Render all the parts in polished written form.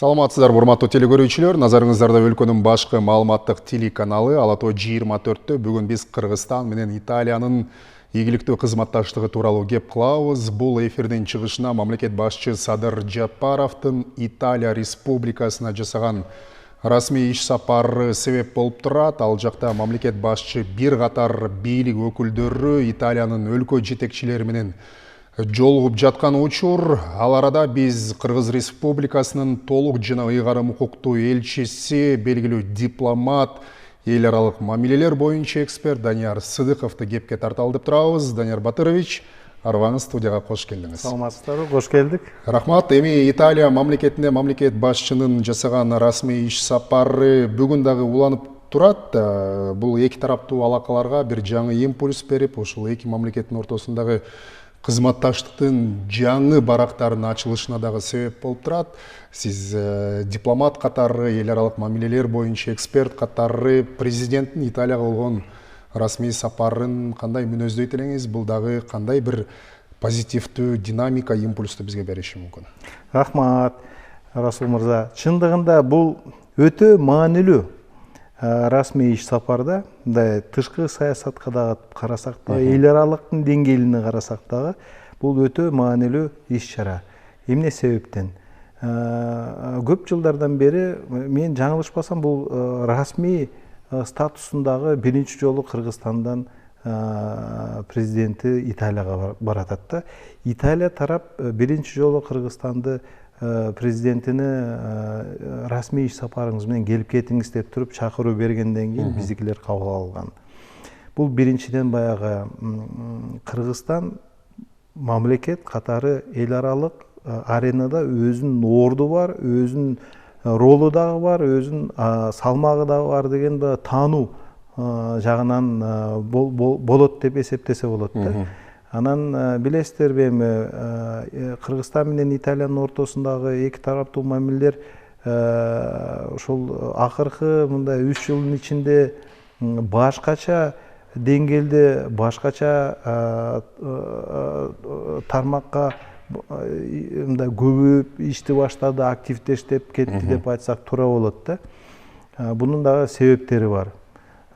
Саламатсыздар, урматтуу телекөрүүчүлөр. Назарыңыздарда өлкөнүн башкы маалыматтык телеканалы Ала Тоо 24-тө бүгүн биз Кыргызстан менен Италиянын ийгиликтүү кызматташтыгы тууралуу кеп кылабыз. Бул эфирдин чыгышына мамлекет башчы Садыр Жапаровдун Италия Республикасына жасаган расмий иш сапары себеп болуп турат. Ал жакта мамлекет башчы бир катар бийлик өкүлдөрү Италиянын өлкө жетекчилери менен жолугуп жаткан учур. Ал арада биз Кыргыз Республикасынын толук жана ыйгарым укуктуу элчиси, белгилүү дипломат, эл аралык мамилелер боюнча эксперт Данияр Сыдыковду кепке тарталы деп турабыз. Данияр Батырович, арыбаңыз, студияга кош келдиңиз. Саламатсыздарбы, кош келдик. Рахмат. Эми Италия мамлекетине мамлекет башчынын жасаган расмий иш сапары бүгүн дагы уланып турат. Бул эки тараптуу алакаларга бир жаңы импульс берип, ушул эки мамлекеттин ортосундагы кызматташтыктын жаңы барактарынын ачылышына дагы себеп болуп турат. Сиз дипломат катары, эл аралык мамилелер боюнча эксперт катары президенттин Италияга болгон расмий сапарын кандай мүнөздөйт элеңиз? Бул дагы кандай бир позитивдүү динамика, импульсту бизге бериши мүмкүн? Рахмат, Расул мырза. Чындыгында бул өтө маанилүү расмий иш сапарда. Тышкы саясатка дагы карасак дагы, эл аралыктын деңгээлине карасак дагы бул өтө маанилүү иш чара. Эмне себептен? Көп жылдардан бери, мен жаңылышпасам, бул расмий статусундагы биринчи жолу Кыргызстандан президенти Италияга баратат да. Италия тарап биринчи жолу Кыргызстанды президентине расмий иш сапарыңыз менен келип кетиңиз деп туруп чакыруу бергенден кийин биздикилер кабыл алган. Бул биринчиден баягы Кыргызстан мамлекет катары эл аралык аренада өзүнүн орду бар, өзүнүн ролу дагы бар, өзүнүн салмагы дагы бар деген таануу жагынан болот деп эсептесе болот да. Анан билесиздерби, эми Кыргызстан менен Италиянын ортосундагы эки тараптуу мамилелер ушул акыркы мындай 3 жылдын ичинде башкача деңгээлде, башкача тармакка мындай көбөйүп ишти баштады, активдештеп кетти деп айтсак туура болот да. Бунун дагы себептери бар.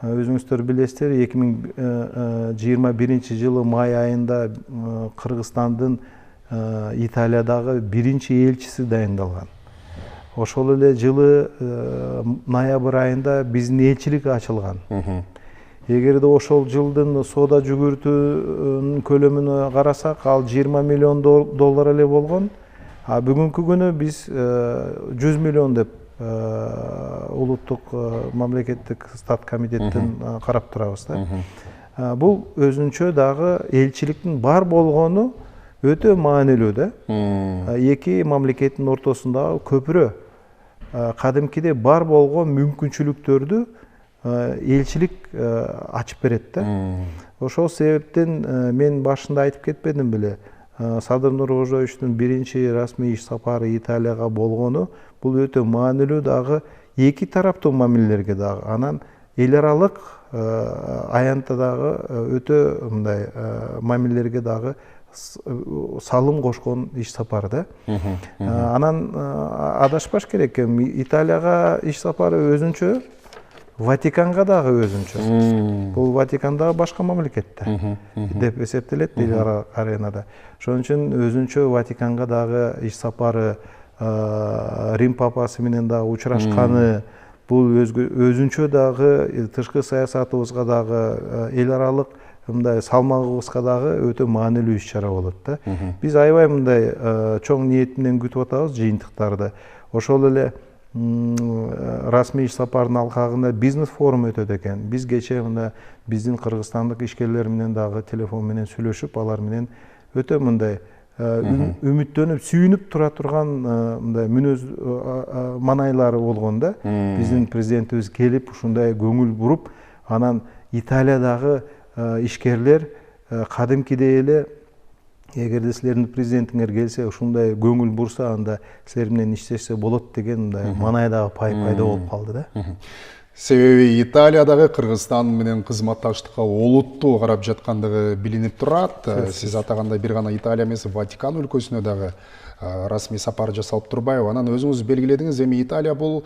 Өзүңүздөр билесиздер, 2021 жылы май айында Кыргызстандын Италиядагы биринчи элчиси дайындалган. Ошол эле жылы ноябрь айында биздин элчилик ачылган. Эгерде ошол жылдын соода жүгүртүүнүн көлөмүнө карасак, ал 20 миллион доллар эле болгон. А бүгүнкү күнү биз 100 миллион деп улуттук мамлекеттик стат комитеттен карап турабыз да. Бул өзүнчө дагы элчиликтин бар болгону өтө маанилүү да. Эки мамлекеттин ортосундагы көпүрө, кадимкиде бар болгон мүмкүнчүлүктөрдү элчилик ачып берет да. Ошол себептен мен башында айтып кетпедим беле, Садыр Нуркожоевичтин биринчи расмий иш сапары Италияга болгону бул өтө маанилүү дагы эки тараптуу мамилелерге дагы, анан эл аралык аянтта дагы өтө мындай мамилелерге дагы салым кошкон иш сапар да. Анан адашпаш керек, Италияга иш сапары өзүнчө, Ватиканга дагы өзүнчө. Бул Ватикан дагы башка мамлекет деп эсептелет эл аралык аренада. Ошон үчүн өзүнчө Ватиканга дагы иш сапары, Рим папасы менен дагы учурашканы, бул өзүнчө дагы тышкы саясатыбызга дагы, эл аралык мындай салмагыбызга дагы өтө маанилүү иш чара болот да. Биз аябай мындай чоң ниет менен күтүп атабыз жыйынтыктарды. Ошол эле расмий иш сапардын алкагында бизнес форум өтөт экен. Биз кече мына биздин кыргызстандык ишкерлер менен дагы телефон менен сүйлөшүп, алар менен өтө мындай үмүттөнүп, сүйүнүп тура турган мындай мүнөз манайлары болгон да. Биздин президентибиз келип ушундай көңүл буруп, анан Италиядагы ишкерлер кадимкидей эле, эгерде силердин президентиңер келсе, ушундай көңүл бурса, анда силер менен иштешсе болот деген мындай манай дагы пайда болуп калды да. Себеби Италиядагы Кыргызстан менен кызматташтыкка олуттуу карап жаткандыгы билинип турат. Сиз атагандай бир гана Италия эмес, Ватикан өлкөсүнө дагы расмий сапар жасалып турбайбы? Анан өзүңүз белгиледиңиз, эми Италия бул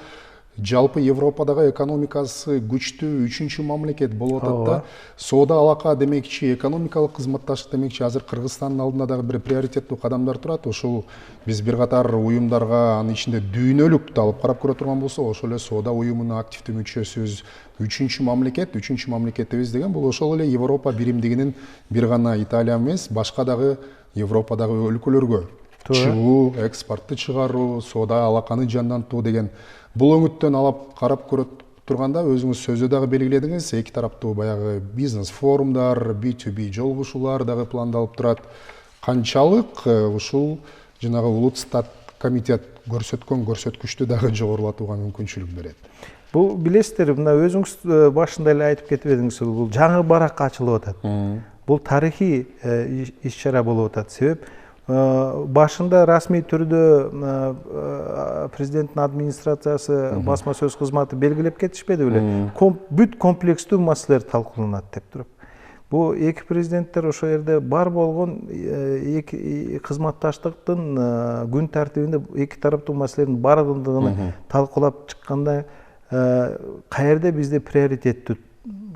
жалпы Европадагы экономикасы күчтүү 3-чү мамлекет болуп атат да. Соода алака демекчи, экономикалык кызматташтык демекчи, азыр Кыргызстандын алдында дагы бир приоритеттүү кадамдар турат. Ошол биз бир катар уюмдарга, анын ичинде дүйнөлүк да алып карап көрө турган болсок, ошол эле соода уюмунун активдүү мүчөсүбүз. 3-чү мамлекетибиз деген бул ошол эле Европа биримдигинин бир гана Италия эмес, башка дагы Европадагы өлкөлөргө чыгуу, экспортты чыгаруу, соода алаканы жандантуу деген бул өңүттөн алып карап көрө турганда, өзүңүз сөздө дагы белгиледиңиз, эки тараптуу баягы бизнес форумдар, B2B жолугушуулар дагы пландалып турат. Канчалык ушул жанагы улуттук комитет көрсөткөн көрсөткүчтү дагы жогорулатууга мүмкүнчүлүк берет? Бул билесиздер, мына өзүңүз башында эле айтып кетип едиңиз, бул жаңы барак ачылып атат. Бул тарыхый иш-чара болуп атат. Себеп башында расмий түрдө президенттин администрациясы, басма сөз кызматы белгилеп кетишпеди беле? Бүт комплекстүү маселелер талкууланат деп туруп. Бул эки президенттер ошол жерде бар болгон эки кызматташтыктын күн тартибинде эки тараптуу маселелердин бардыгын талкуулап чыкканда, каерде бизде приоритеттүү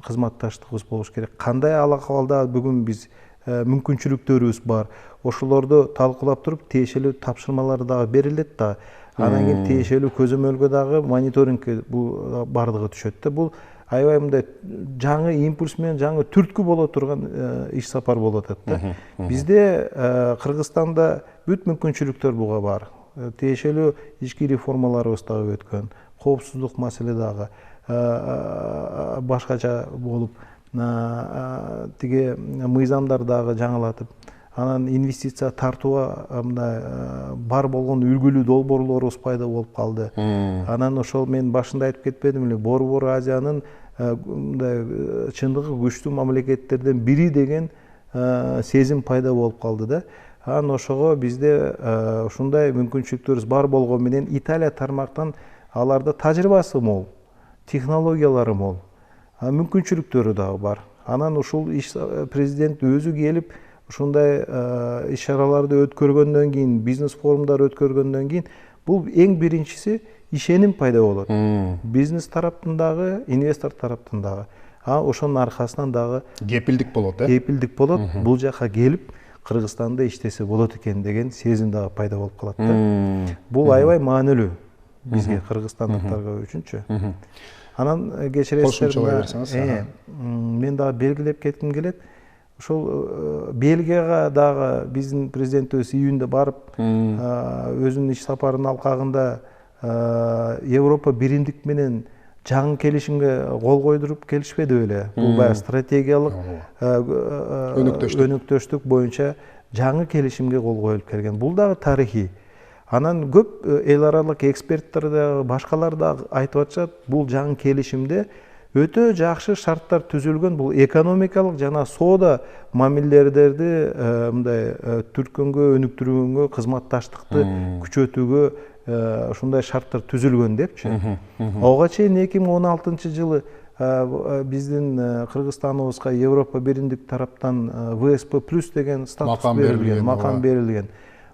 кызматташтыгыбыз болуш керек, кандай алакалда бүгүн биз мүмкүнчүлүктөрүбүз бар, ошолорду талкуулап туруп тиешелүү тапшырмалар дагы берилет да. Анан кийин тиешелүү көзөмөлгө дагы мониторингке бул бардыгы түшөт да. Бул аябай мындай жаңы импульс менен, жаңы түрткү боло турган иш сапар болуп атат да. Бизде Кыргызстанда бүт мүмкүнчүлүктөр буга бар. Тиешелүү ички реформаларыбыз дагы өткөн, коопсуздук маселе дагы башкача болуп, тиги мыйзамдар дагы жаңылатып, анан инвестиция тартууга мындай бар болгон үлгүлүү долбоорлорубуз пайда болуп калды. Анан ошол мен башында айтып кетпедимби эле, Борбор Азиянын мындай чындыгы күчтүү мамлекеттерден бири деген сезим пайда болуп калды да. Анан ошого бизде ушундай мүмкүнчүлүктөрүбүз бар болгон менен Италия тармактан аларда тажрыйбасы мол, технологиялары мол, мүмкүнчүлүктөрү дагы бар. Анан ушул президент өзү келип ушундай иш-чараларды өткөргөндөн кийин, бизнес форумдар өткөргөндөн кийин, бул эң биринчиси ишеним пайда болот. Бизнес тараптан дагы, инвестор тараптан дагы. Ошонун аркасынан дагы кепилдик болот, кепилдик болот. Бул жака келип Кыргызстанда иштесе болот экен деген сезим дагы пайда болуп калат да. Бул аябай маанилүү бизге, кыргызстандыктарга үчүнчү. Анан кечиресиздер, мен дагы белгилеп кетким келет. Ошол Бельгияга дагы биздин президентибиз июнда барып, өзүнүн иш сапарынын алкагында Европа биримдик менен жаңы келишимге кол койдуруп келишпеди беле? Бул баягы стратегиялык өнөктөштүк боюнча жаңы келишимге кол коюлуп келген. Бул дагы тарыхый. Анан көп эл аралык эксперттер да, башкалар да айтып атышат, бул жаңы келишимде өтө жакшы шарттар түзүлгөн. Бул экономикалык жана соода мамилелерди мындай түрткөнгө, өнүктүргөнгө, кызматташтыкты күчөтүүгө ушундай шарттар түзүлгөн депчи. Ага чейин 2016-жылы биздин Кыргызстаныбызга Европа биримдик тараптан ВСП+ деген статус берилген, макам берилген.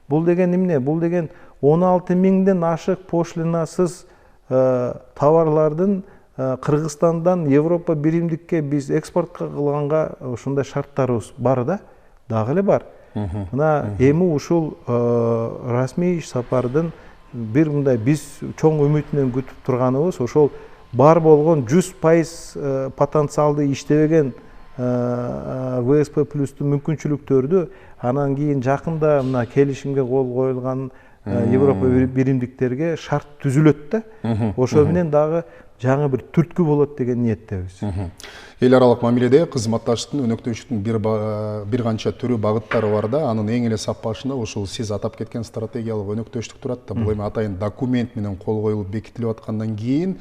Бул деген эмне? Бул деген 16 миңден ашык пошлинасыз товарлардын Кыргызстандан Европа биримдикке биз экспортко кылганга ушундай шарттарыбыз бар да, дагы эле бар. Мына эми ушул расмий иш сапардын бир мындай биз чоң үмүт менен күтүп турганыбыз, ошол бар болгон 100% потенциалды иштебеген ВСП+тун мүмкүнчүлүктөрдү анан кийин жакында мына келишимге кол коюлган Европа биримдиктерге шарт түзүлөт да. Ошо менен дагы жаңы бир түрткү болот деген ниеттебиз. Эл аралык мамиледе кызматташтыктын, өнөктөштүктүн бир канча түрү, багыттары бар да. Анын эң эле сап башында ушул сиз атап кеткен стратегиялык өнөктөштүк турат да. Бул эми атайын документ менен кол коюлуп бекитилип аткандан кийин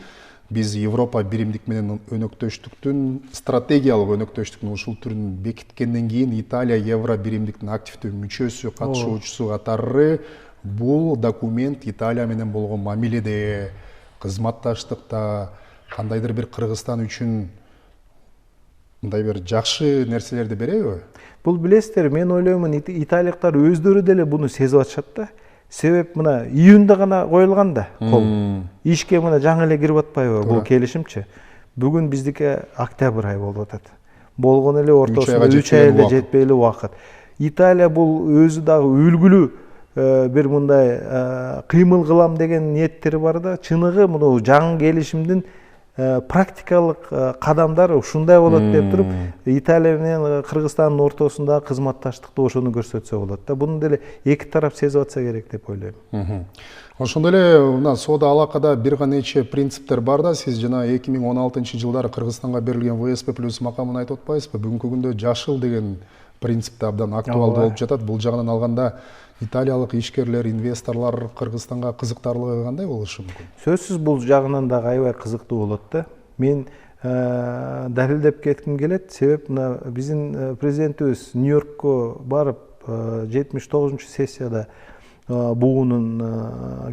биз Европа биримдик менен өнөктөштүктүн, стратегиялык өнөктөштүктүн ушул түрүн бекиткенден кийин Италия Евро биримдиктин активдүү мүчөсү, катышуучусу катары бул документ Италия менен болгон мамиледе, кызматташтыкта, кандайдыр бир Кыргызстан үчүн мындай бир жакшы нерселерди береби? Бул билесиздер, мен ойлоймун италиялыктар өздөрү деле буну сезип атышат да. Себеп мына июнда гана коюлган да кол. Ишке мына жаңы эле кирип атпайбы бул келишимчи? Бүгүн биздики октябрь ай болуп атат. Болгону эле ортосунда 3 ай эле жетпей эле убакыт. Италия бул өзү дагы үлгүлүү бир мындай кыймыл кылам деген ниеттери бар да. Чыныгы мына жаңы келишимдин практикалык кадамдар ушундай болот деп туруп, Италия менен Кыргызстандын ортосунда кызматташтыкты ошону көрсөтсө болот да. Буну деле эки тарап сезип атса керек деп ойлойм. Ошондой эле мына соода алакада бир нече принциптер бар да. Сиз жана 2016-жылдары Кыргызстанга берилген ВСП плюс макамын айтып атпайсызбы? Бүгүнкү күндө жашыл деген принцип да абдан актуалдуу болуп жатат. Бул жагынан алганда италиялык ишкерлер, инвесторлор Кыргызстанга кызыктарлыгы кандай болушу мүмкүн? Сөзсүз бул жагынан дагы аябай кызыктуу болот да. Мен далилдеп кетким келет. Себеп мына биздин президентибиз Нью-Йоркко барып 79-сессияда буунун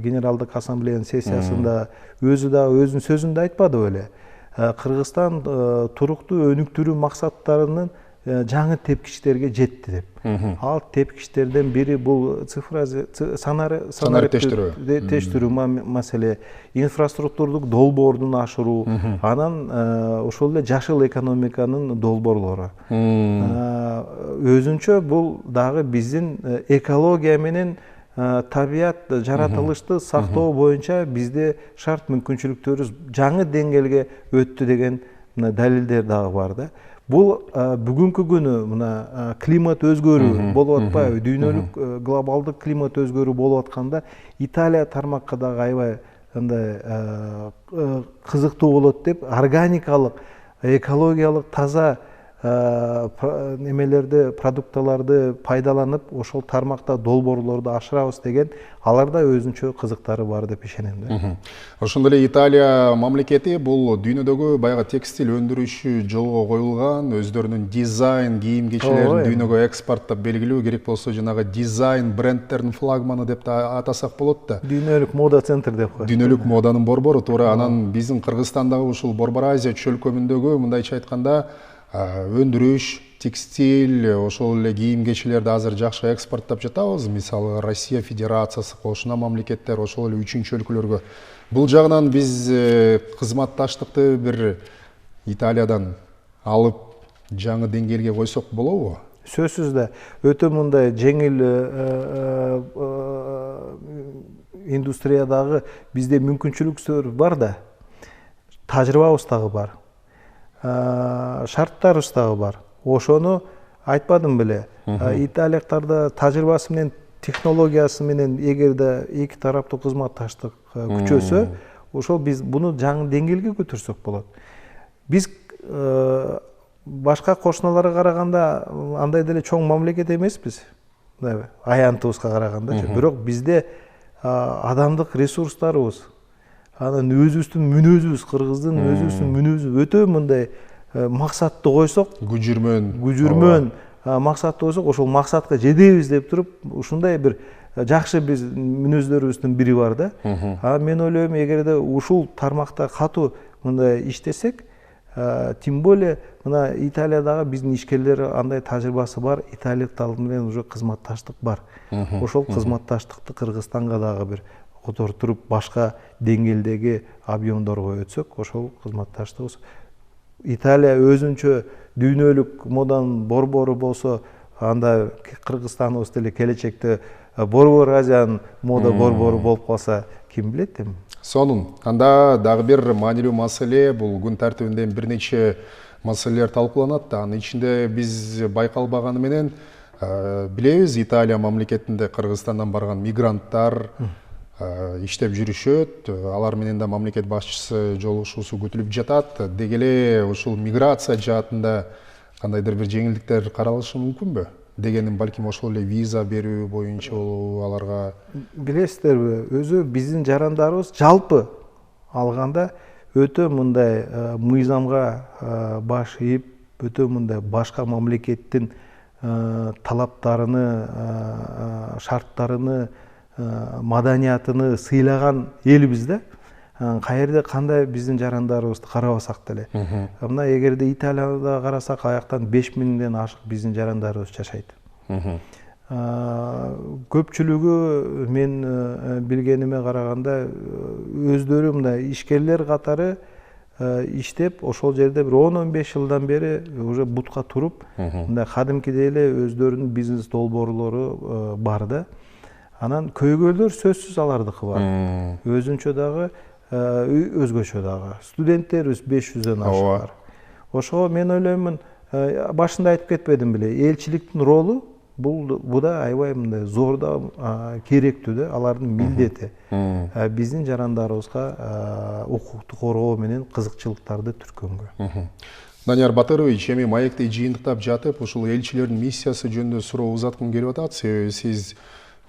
генералдык ассамблеянын сессиясында өзү дагы өзүнүн сөзүндө айтпады беле? Кыргызстан туруктуу өнүктүрүү максаттарынын жаңы тепкичтерге жетти деп. Ал тепкичтерден бири бул санары тештирүү маселе, инфраструктурдук долбоордун ашыруу, анан ошол эле жашыл экономиканын долбоорлору. Өзүнчө бул дагы биздин экология менен табият жаратылышты сактоо боюнча бизде шарт мүмкүнчүлүктөрүбүз жаңы деңгээлге өттү деген далилдер дагы бар да. Бул бүгүнкү күнү мына климат өзгөрүү болуп атпайбы? Дүйнөлүк глобалдык климат өзгөрүү болуп атканда Италия тармакка дагы аябай андай кызыктуу болот деп, органикалык, экологиялык таза немелерди, продукталарды пайдаланып, ошол тармакта долбоорлорду ашырабыз деген аларда өзүнчө кызыктары бар деп ишенем да. Ошондой эле Италия мамлекети бул дүйнөдөгү баягы текстиль өндүрүшү жолго коюлган, өздөрүнүн дизайн кийим кечелерин дүйнөгө экспорттоп белгилөө, керек болсо жанагы дизайн брендтердин флагманы деп да атасак болот да. Дүйнөлүк мода центр деп коет. Дүйнөлүк моданын борбору туура. Анан биздин Кыргызстандагы ушул Борбор Азия чөлкөмүндөгү мындайча айтканда өндүрүш, текстиль, ошол эле кийим кечелерди азыр жакшы экспорттоп жатабыз. Мисалы Россия Федерациясы, кошуна мамлекеттер, ошол эле үчүнчү өлкөлөргө. Бул жагынан биз кызматташтыкты бир Италиядан алып жаңы деңгээлге койсок болобу? Сөзсүз да өтө мындай жеңил индустриядагы бизде мүмкүнчүлүктөр бар да, тажрыйбабыз дагы бар. Шарттарыбыз дагы бар. Ошону айтпадым беле. Италиялыктарда тажрыйбасы менен, технологиясы менен эгерде эки тараптуу кызматташтык күчөсө, ошол биз буну жаңы деңгээлге көтөрсөк болот. Биз башка кошуналарга караганда андай деле чоң мамлекет эмеспиз. Аянтыбызга караганда, бирок бизде адамдык ресурстарыбыз, анан өзүбүздүн мүнөзүбүз, кыргыздын өзүбүздүн мүнөзү өтө мындай максатты койсок, күжүрмөн максатты койсок, ошол максатка жетебиз деп туруп, ушундай бир жакшы биз мүнөздөрүбүздүн бири бар да. Мен ойлойм, эгерде ушул тармакта катуу мындай иштесек, тем более мына Италиядагы биздин ишкерлер андай тажрыйбасы бар, италиялыктар менен уже кызматташтык бар. Ошол кызматташтыкты Кыргызстанга дагы бир отуртуруп, башка деңгээлдеги объемдорго өтсөк, ошол кызматташтыгыбыз. Италия өзүнчө дүйнөлүк моданын борбору болсо, анда Кыргызстаныбыз деле келечекте Борбор Азиянын мода борбору болуп калса, ким билет эми. Сонун. Анда дагы бир маанилүү маселе, бул күн тартибинде бир нече маселелер талкууланат да. Анын ичинде биз байкалбаганы менен билебиз, Италия мамлекетинде Кыргызстандан барган мигранттар иштеп жүрүшөт. Алар менен да мамлекет башчысы жолугушуусу күтүлүп жатат. Деги эле ушул миграция жаатында кандайдыр бир жеңилдиктер каралышы мүмкүнбү? Дегеним балким ошол эле виза берүү боюнча болобу аларга? Билесиздерби, өзү биздин жарандарыбыз жалпы алганда өтө мындай мыйзамга баш ийип, өтө мындай башка мамлекеттин талаптарыны, шарттарыны, маданиятыны сыйлаган элбиз да. каерде кандай биздин жарандарыбызды карабасак деле. Мына эгерде Италияда карасак, аяктан 5000ден ашык биздин жарандарыбыз жашайт. Көпчүлүгү мен билгениме караганда өздөрү мындай ишкерлер катары иштеп, ошол жерде бир 10-15 жылдан бери уже бутка туруп, мындай кадимкидей эле өздөрүнүн бизнес долбоорлору бар да. Анан көйгөйлөр сөзсүз алардыкы бар. Өзүнчө дагы, өзгөчө дагы. Студенттерибиз 500дөн ашык бар. Ошого мен ойлоймун, башында айтып кетпедим беле, элчиликтин ролу бул да аябай мындай зор да керектүү да, алардын милдети. Биздин жарандарыбызга укукту коргоо менен кызыкчылыктарды түрткөнгө. Данияр Батырович, эми маекти жыйынтыктап жатып, ушул элчилердин миссиясы жөнүндө суроо узаткым келип атат. Себеби сиз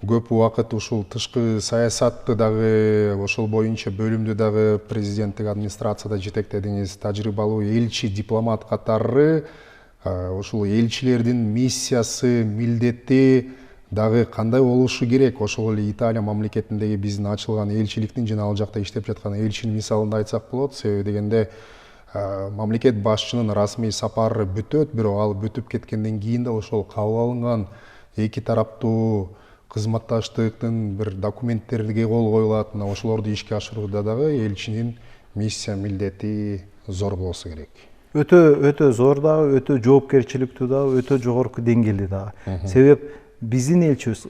көп убакыт ушул тышкы саясатты дагы, ошол боюнча бөлүмдү дагы президенттик администрацияда жетектедиңиз. Тажрыйбалуу элчи, дипломат катары ушул элчилердин миссиясы, милдети дагы кандай болушу керек? Ошол эле Италия мамлекетиндеги биздин ачылган элчиликтин жана ал жакта иштеп жаткан элчинин мисалында айтсак болот. Себеби дегенде мамлекет башчынын расмий сапары бүтөт, бирок ал бүтүп кеткенден кийин да ошол кабыл алынган эки тараптуу кызматташтыктын бир документтериге кол коюлат. Мына ошолорду ишке ашырууда дагы элчинин миссия, милдети зор болсо керек. Өтө зор дагы, өтө жоопкерчиликтүү дагы, өтө жогорку деңгээлде дагы. Себеп биздин элчибиз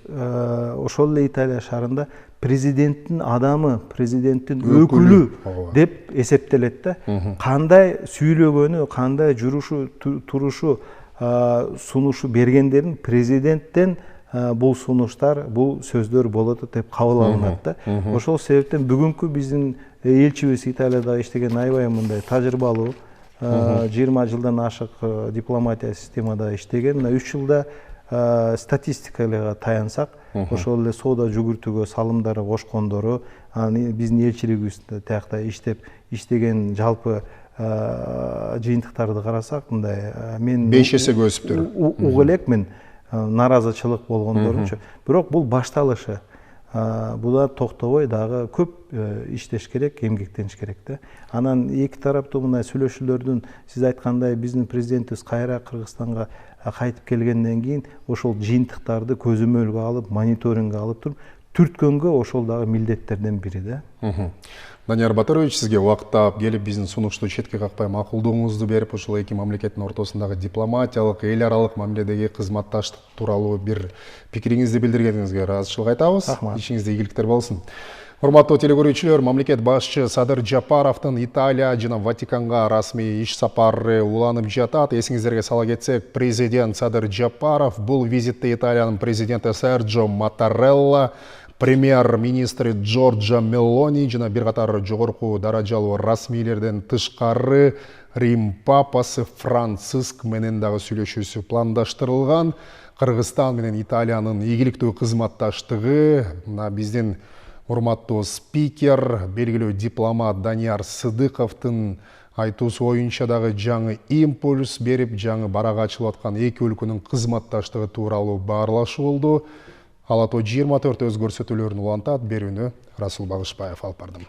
ошол эле Италия шаарында президенттин адамы, президенттин өкүлү деп эсептелет да. Кандай сүйлөгөнү, кандай жүрүшү, турушу, сунушу бергендерин президенттен бул сунуштар, бул сөздөр болот деп кабыл алынат да. Ошол себептен бүгүнкү биздин элчибиз Италияда иштеген аябай мындай тажрыйбалуу, 20 жылдан ашык дипломатия системада иштеген. 3 жылда статистикага таянсак, ошол эле соода жүгүртүүгө салымдары кошкондору, биздин элчилигибизде тиякта иштеген жалпы жыйынтыктарды карасак, мындай мен 5 эсеге өсүптүр. Угу элекмин наразычылык болгондорунчу. Бирок бул башталышы. Була токтобой дагы көп иштеш керек, эмгектениш керек да. Анан эки тараптуу мындай сүйлөшүүлөрдүн, сиз айткандай, биздин президентибиз кайра Кыргызстанга кайтып келгенден кийин ошол жыйынтыктарды көзөмөлгө алып, мониторингге алып туруп, түрткөнгө ошол дагы милдеттерден бири да. Данияр Батырович, сизге убакыттап келип биздин сунушту четке какпай макулдугуңузду берип, ошол эки мамлекеттин ортосундагы дипломатиялык, эл аралык мамиледеги кызматташтык тууралуу бир пикириңизди билдиргениңизге ыраазычылык айтабыз. Ишиңизде ийгиликтер болсун. Урматтуу телекөрүүчүлөр, мамлекет башчы Садыр Жапаровдун Италия жана Ватиканга расмий иш сапары уланып жатат. Эсиңиздерге сала кетсек, президент Садыр Жапаров бул визитте Италиянын президенти Серджо Маттарелла, премьер-министри Джорджо Мелони жана бир катар жогорку даражалуу расмийлерден тышкары Рим папасы Франциск менен дагы сүйлөшүүсү пландаштырылган. Кыргызстан менен Италиянын ийгиликтүү кызматташтыгы, мына биздин урматтуу спикер, белгилүү дипломат Данияр Сыдыковдун айтуусу боюнча дагы жаңы импульс берип, жаңы барак ачылып аткан эки өлкөнүн кызматташтыгы тууралуу баарлашуу болду. Ала то 24 өз көрсөтүүлөрүн улантат. Берүүнү Расул Багышбаев алып бардым.